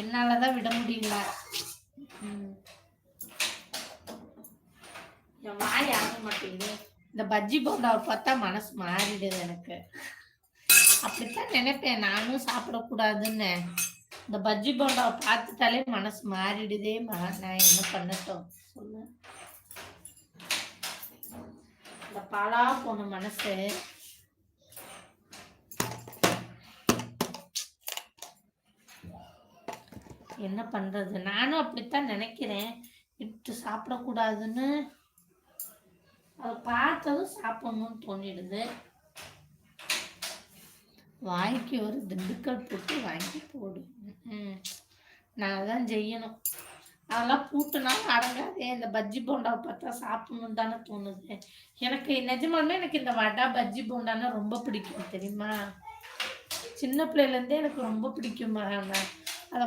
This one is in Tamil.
என்னாலதான் விட முடியல. என் வாய் ஆக மாட்டேங்குது. இந்த பஜ்ஜி போண்டாவை பார்த்தா மனசு மாறிடுது எனக்கு. அப்படித்தான் நினைப்பேன் நானும் சாப்பிடக்கூடாதுன்னு. இந்த பஜ்ஜி போண்டாவை பார்த்துட்டாலே மனசு மாறிடுதே. நான் என்ன பண்ணட்டும் சொல்லு. இந்த பாலா போன மனசு என்ன பண்றது? நானும் அப்படித்தான் நினைக்கிறேன். விட்டு சாப்பிடக்கூடாதுன்னு அதை பார்த்ததும் சாப்பிடணும்னு தோணிடுது. வாய்க்கு ஒரு திண்டுக்கல் போட்டு வாங்கி போடு. நான் அதான் செய்யணும். அதெல்லாம் பூட்டுனாலும் அடங்காதே. இந்த பஜ்ஜி போண்டாவை பார்த்தா சாப்பிடணும்னு தானே தோணுது எனக்கு. நிஜமாலுமே எனக்கு இந்த வடை பஜ்ஜி போண்டானா ரொம்ப பிடிக்கும் தெரியுமா. சின்ன பிள்ளையிலேருந்தே எனக்கு ரொம்ப பிடிக்குமா.